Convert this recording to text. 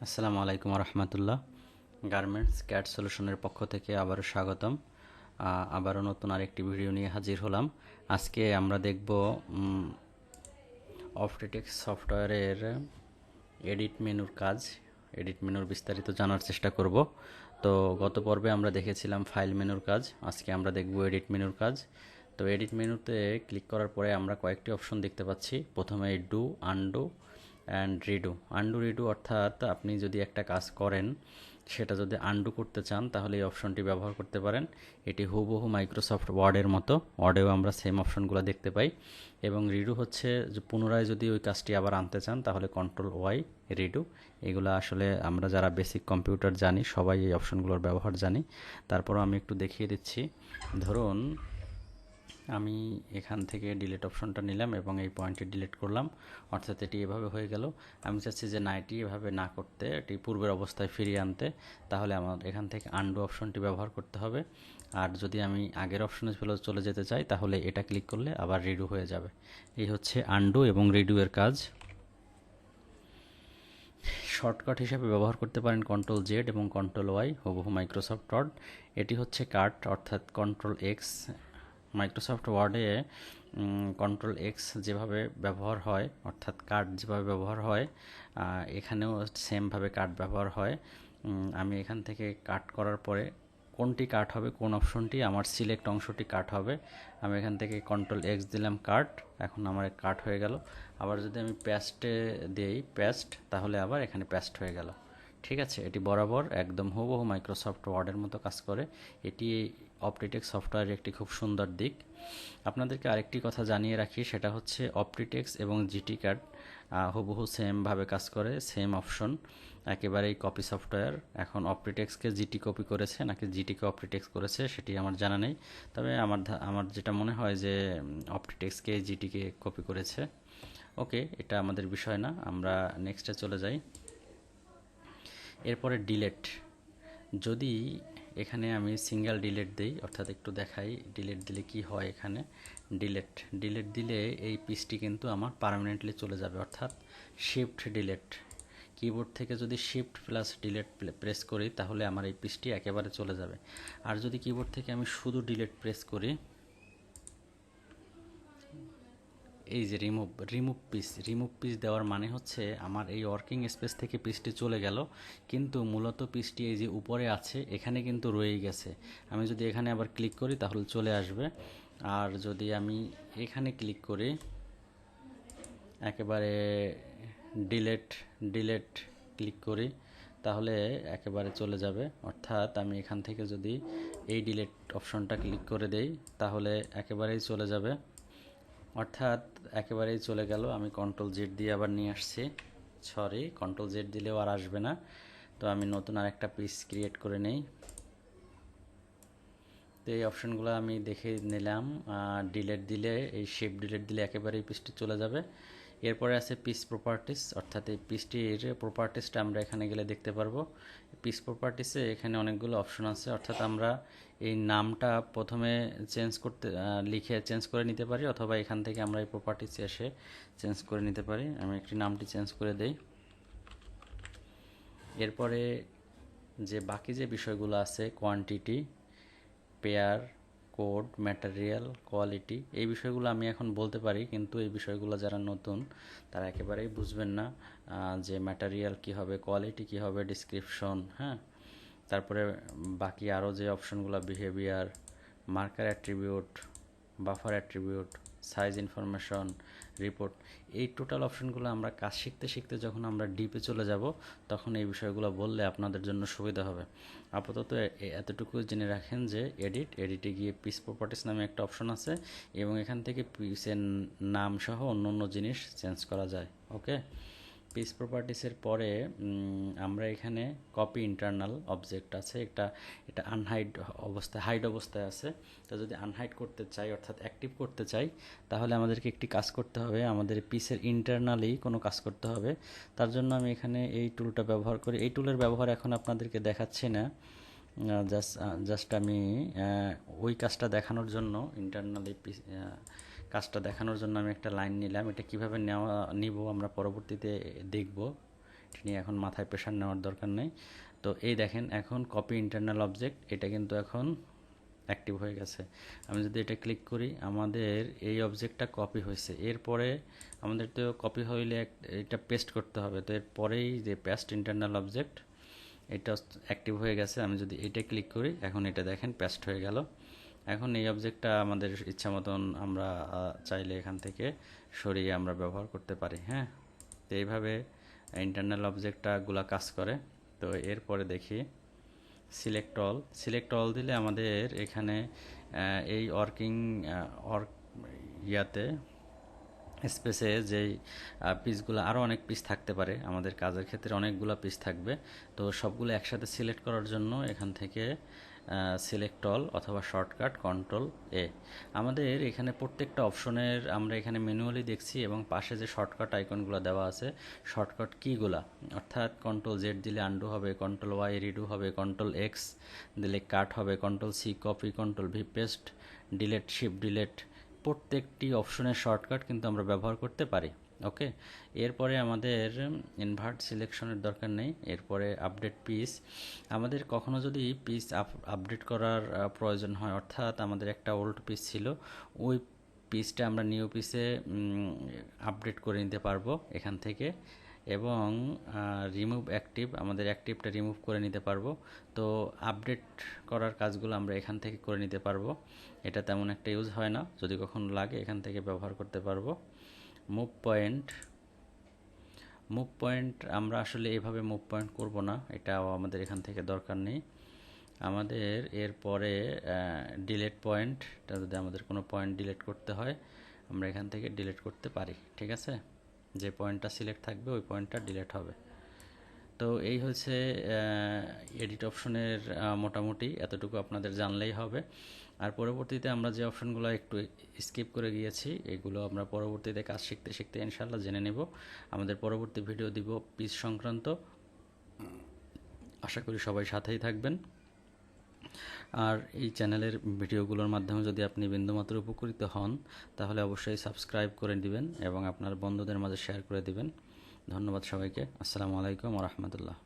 আসসালামু আলাইকুম রহমতুল্লাহ। Garments CAD সলিউশনের পক্ষ থেকে আবারও স্বাগতম। আবারও নতুন আরেকটি ভিডিও নিয়ে হাজির হলাম। আজকে আমরা দেখব অপটিটেক্স সফটওয়্যারের এডিট মেনুর কাজ, এডিট মেনুর বিস্তারিত জানার চেষ্টা করব। তো গত পর্বে আমরা দেখেছিলাম ফাইল মেনুর কাজ, আজকে আমরা দেখব এডিট মেনুর কাজ। তো এডিট মেনুতে ক্লিক করার পরে আমরা কয়েকটি অপশন দেখতে পাচ্ছি। প্রথমে do, undo and redo. Undo redo অর্থাৎ আপনি যদি একটা কাজ করেন সেটা যদি আনডু করতে চান তাহলে এই অপশনটি ব্যবহার করতে পারেন। এটি হুবহু মাইক্রোসফট ওয়ার্ডের মতো, ওয়ার্ডেও আমরা সেম অপশনগুলো দেখতে পাই। এবং রিডু হচ্ছে যে পুনরায় যদি ওই কাজটি আবার আনতে চান তাহলে কন্ট্রোল ওয়াই রিডু। এগুলো আসলে আমরা যারা বেসিক কম্পিউটার জানি সবাই এই অপশনগুলোর ব্যবহার জানি। তারপরও আমি একটু দেখিয়ে দিচ্ছি। ধরুন আমি এখান থেকে ডিলিট অপশনটা নিলাম এবং এই পয়েন্টে ডিলিট করলাম, অর্থাৎ এটি এভাবে হয়ে গেল। আমি চাচ্ছি যে না, এটি এভাবে না করতে, এটি পূর্বের অবস্থায় ফিরিয়ে আনতে, তাহলে আমার এখান থেকে আনডু অপশনটি ব্যবহার করতে হবে। আর যদি আমি আগের অপশনে চলে যেতে চাই তাহলে এটা ক্লিক করলে আবার রিডু হয়ে যাবে। এই হচ্ছে আনডু এবং রিডু এর কাজ। শর্টকাট হিসেবে ব্যবহার করতে পারেন কন্ট্রোল জেড এবং কন্ট্রোল ওয়াই, হুবহু মাইক্রোসফট ওয়ার্ড। এটি হচ্ছে কাট অর্থাৎ কন্ট্রোল এক্স। মাইক্রোসফট ওয়ার্ডে কন্ট্রোল এক্স যেভাবে ব্যবহার হয়, অর্থাৎ কাট যেভাবে ব্যবহার হয়, এখানেও সেমভাবে কাট ব্যবহার হয়। আমি এখান থেকে কাট করার পরে কোনটি কাট হবে, কোন অপশনটি আমার সিলেক্ট অংশটি কাট হবে, আমি এখান থেকে কন্ট্রোল এক্স দিলাম, কাট। এখন আমার কাট হয়ে গেল। আবার যদি আমি পেস্টে দিই পেস্ট, তাহলে আবার এখানে পেস্ট হয়ে গেল। ঠিক আছে, এটি বরাবর একদম হুবহু মাইক্রোসফট ওয়ার্ডের মতো কাজ করে। এটি অপটিটেক্স সফটওয়্যারের একটি খুব সুন্দর দিক। আপনাদেরকে আরেকটি কথা জানিয়ে রাখি, সেটা হচ্ছে অপটিটেক্স এবং জিটি ক্যাড হুবহু সেমভাবে কাজ করে, সেম অপশন, একেবারেই কপি সফটওয়্যার। এখন অপটিটেক্সকে জিটি কপি করেছে নাকি জিটিকে অপটিটেক্স করেছে সেটি আমার জানা নেই, তবে আমার যেটা মনে হয় যে অপটিটেক্সকে জিটিকে কপি করেছে। ওকে, এটা আমাদের বিষয় না, আমরা নেক্সটে চলে যাই। এরপরে ডিলেট। যদি এখানে আমি সিঙ্গেল ডিলেট দিই, অর্থাৎ একটু দেখাই ডিলেট দিলে কি হয়। এখানে ডিলেট ডিলেট দিলে এই পিসটি কিন্তু আমার পার্মানেন্টলি চলে যাবে, অর্থাৎ শিফট ডিলেট। কিবোর্ড থেকে যদি শিফট প্লাস ডিলেট প্রেস করি তাহলে আমার এই পিসটি একেবারে চলে যাবে। আর যদি কিবোর্ড থেকে আমি শুধু ডিলেট প্রেস করি, এই যে রিমুভ পিস দেওয়ার মানে হচ্ছে আমার এই ওয়ার্কিং স্পেস থেকে পিসটি চলে গেল, কিন্তু মূলত পিসটি এই যে উপরে আছে এখানে কিন্তু রয়েই গেছে। আমি যদি এখানে আবার ক্লিক করি তাহলে চলে আসবে। আর যদি আমি এখানে ক্লিক করি, একেবারে ডিলেট ডিলেট ক্লিক করি, তাহলে একেবারে চলে যাবে। অর্থাৎ আমি এখান থেকে যদি এই ডিলেট অপশনটা ক্লিক করে দেই তাহলে একেবারেই চলে যাবে, অর্থাৎ একেবারেই চলে গেল। আমি কন্ট্রোল জেড দিয়ে আবার নিয়ে আসছি, সরি কন্ট্রোল জেড দিলেও আর আসবে না। তো আমি নতুন আরেকটা পিস ক্রিয়েট করে নেই। তো এই অপশনগুলো আমি দেখে নিলাম। ডিলেট দিলে, এই শেপ ডিলেট দিলে একেবারেই পিসটি চলে যাবে। এরপরে আছে পিস প্রপার্টিস, অর্থাৎ এই পিসটির প্রপার্টিসটা আমরা এখানে গেলে দেখতে পারবো। পিস প্রপার্টিসে এখানে অনেকগুলো অপশন আছে, অর্থাৎ আমরা এই নামটা প্রথমে লিখে চেঞ্জ করে নিতে পারি, অথবা এখান থেকে আমরা এই প্রপার্টিসে এসে চেঞ্জ করে নিতে পারি। আমি একটি নামটি চেঞ্জ করে দেই। এরপরে যে বাকি যে বিষয়গুলো আছে, quantity, pair, code, material, quality, এই বিষয়গুলো আমি এখন বলতে পারি, কিন্তু এই বিষয়গুলো যারা নতুন তারা একেবারেই বুঝবেন না যে ম্যাটেরিয়াল কী হবে, কোয়ালিটি কী হবে, ডিসক্রিপশন, হ্যাঁ। তারপরে বাকি আরও যে অপশনগুলো, behaviour, marker attribute, buffer attribute, size information, report, এই টোটাল অপশনগুলো আমরা কাজ শিখতে শিখতে যখন আমরা ডিপে চলে যাব তখন এই বিষয়গুলো বললে আপনাদের জন্য সুবিধা হবে। আপাতত এতটুকু জেনে রাখেন যে এডিটে গিয়ে পিস প্রপার্টিস নামে একটা অপশন আছে এবং এখান থেকে পিসের নাম সহ অন্য অন্য জিনিস চেঞ্জ করা যায়। ওকে, পিস প্রপার্টিসের পরে আমরা এখানে কপি ইন্টারনাল অবজেক্ট আছে, এটা হাইড অবস্থায় আছে। তো যদি আনহাইড করতে চাই, অর্থাৎ অ্যাক্টিভ করতে চাই, তাহলে আমাদেরকে একটি কাজ করতে হবে, আমাদের পিসের ইন্টারনালি কোনো কাজ করতে হবে। তার জন্য আমি এখানে এই টুলটা ব্যবহার করি। এই টুলের ব্যবহার এখন আপনাদেরকে দেখাচ্ছি না, জাস্ট আমি ওই কাজটা দেখানোর জন্য, ইন্টারনালি কাজটা দেখানোর জন্য আমি একটা লাইন নিলাম। এটা কিভাবে নিব আমরা পরবর্তীতে দেখব। এটা নিয়ে এখন মাথায় প্রেশার নেওয়ার দরকার নেই। তো এই দেখেন এখন কপি ইন্টারনাল অবজেক্ট, এটা কিন্তু এখন অ্যাক্টিভ হয়ে গেছে। আমি যদি এটা ক্লিক করি আমাদের এই অবজেক্টটা কপি হয়েছে। এরপরে আমাদের তো কপি হইলে এটা পেস্ট করতে হবে, তো এরপরেই যে পেস্ট ইন্টারনাল অবজেক্ট এটা অ্যাক্টিভ হয়ে গেছে। আমি যদি এটা ক্লিক করি এখন এটা দেখেন পেস্ট হয়ে গেল। এখন এই অবজেক্টটা আমাদের ইচ্ছা মতন আমরা চাইলে এখান থেকে সরিয়ে আমরা ব্যবহার করতে পারি। হ্যাঁ, তো এইভাবে ইন্টারনাল অবজেক্টগুলো কাজ করে। তো এরপরে দেখি সিলেক্ট অল দিলে আমাদের এখানে এই ইয়াতে স্পেসে যেই পিসগুলো আরও অনেক পিস থাকতে পারে, আমাদের কাজের ক্ষেত্রে অনেকগুলো পিস থাকবে। তো সবগুলো একসাথে সিলেক্ট করার জন্য এখান থেকে সিলেক্ট অল অথবা শর্টকাট কন্ট্রোল এ। আমাদের এখানে প্রত্যেকটা অপশনের আমরা এখানে ম্যানুয়ালি দেখছি এবং পাশে যে শর্টকাট আইকনগুলো দেওয়া আছে, শর্টকাট কিগুলা, অর্থাৎ কন্ট্রোল জেড দিলে আন্ডু হবে, কন্ট্রোল ওয়াই রিডু হবে, কন্ট্রোল এক্স দিলে কাট হবে, control C copy, control V paste, delete shift delete, প্রত্যেকটি অপশনের শর্টকাট কিন্তু আমরা ব্যবহার করতে পারি। ওকে, এরপরে আমাদের ইনভার্ট সিলেকশনের দরকার নেই। এরপরে আপডেট পিস, আমাদের কখনো যদি পিস আপডেট করার প্রয়োজন হয়, অর্থাৎ আমাদের একটা ওল্ড পিস ছিল, ওই পিসটা আমরা নিউ পিসে আপডেট করে নিতে পারবো এখান থেকে। এবং রিমুভ অ্যাক্টিভ, আমাদের অ্যাক্টিভটা রিমুভ করে নিতে পারবো। তো আপডেট করার কাজগুলো আমরা এখান থেকে করে নিতে পারবো। এটা তেমন একটা ইউজ হয় না, যদি কখনো লাগে এখান থেকে ব্যবহার করতে পারবো। মুভ পয়েন্ট আমরা আসলে এভাবে মুভ পয়েন্ট করবো না, এটাও আমাদের এখান থেকে দরকার নেই। আমাদের এরপরে ডিলেট পয়েন্টটা, যদি আমাদের কোনো পয়েন্ট ডিলেট করতে হয় আমরা এখান থেকে ডিলেট করতে পারি। ঠিক আছে, যে পয়েন্টটা সিলেক্ট থাকবে ওই পয়েন্টটা ডিলেট হবে। তো এই হচ্ছে এডিট অপশনের মোটামুটি এতটুকু আপনাদের জানলেই হবে। আর পরবর্তীতে আমরা যে অপশনগুলো একটু স্কিপ করে গিয়েছি এগুলো আমরা পরবর্তীতে কাজ শিখতে শিখতে ইনশাল্লাহ জেনে নেব। আমাদের পরবর্তী ভিডিও দিব পিস সংক্রান্ত, আশা করি সবাই সাথেই থাকবেন। আর এই চ্যানেলের ভিডিওগুলোর মাধ্যমে যদি আপনি বিন্দুমাত্র উপকৃত হন তাহলে অবশ্যই সাবস্ক্রাইব করে দিবেন এবং আপনার বন্ধুদের মাঝে শেয়ার করে দিবেন। ধন্যবাদ সবাইকে। আসসালামু আলাইকুম ওয়া রাহমাতুল্লাহ।